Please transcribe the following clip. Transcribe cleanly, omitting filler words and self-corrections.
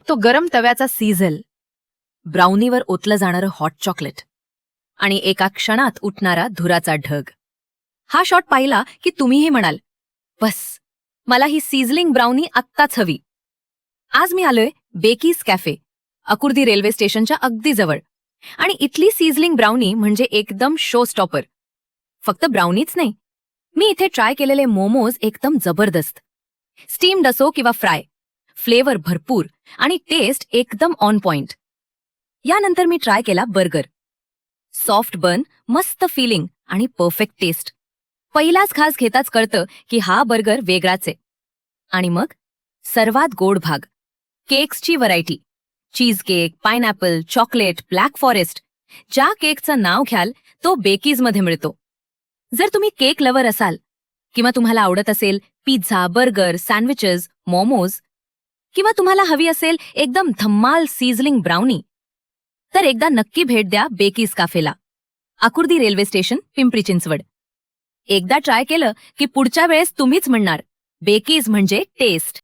तो गरम तव्याचा सिझल, ब्राउनीवर ओतलं जाणारं हॉट चॉकलेट आणि एका क्षणात उठणारा धुराचा ढग. हा शॉट पाहिला की तुम्हीही म्हणाल, बस मला ही सिझलिंग ब्राउनी आत्ताच हवी. आज मी आलोय बेकीज कॅफे, अकुर्दी रेल्वे स्टेशनच्या अगदी जवळ. आणि इथली सिझलिंग ब्राउनी म्हणजे एकदम शो स्टॉपर. फक्त ब्राउनीच नाही, मी इथे ट्राय केलेले मोमोज एकदम जबरदस्त. स्टीम्ड असो किंवा फ्राय, फ्लेवर भरपूर आणि टेस्ट एकदम ऑन पॉइंट. यानंतर मी ट्राय केला बर्गर. सॉफ्ट बन, मस्त फिलिंग आणि परफेक्ट टेस्ट. पहिलाच घास घेताच कळतं की हा बर्गर वेगळाच आहे. आणि मग सर्वात गोड भाग, केक्सची variety. Cheese cake, pineapple, chocolate, black forest. ज्या केकचं नाव घ्याल तो बेकीजमध्ये मिळतो. जर तुम्ही केक लवर असाल किंवा तुम्हाला आवडत असेल पिझ्झा, बर्गर, सँडविचेस, मोमोज, किंवा तुम्हाला हवी असेल एकदम धम्माल सिझलिंग ब्राउनी, तर एकदा नक्की भेट द्या बेकीज कॅफेला, अकुर्दी रेल्वे स्टेशन, पिंपरी चिंचवड. एकदा ट्राय केलं की पुढच्या वेळेस तुम्हीच म्हणणार, बेकीज म्हणजे टेस्ट.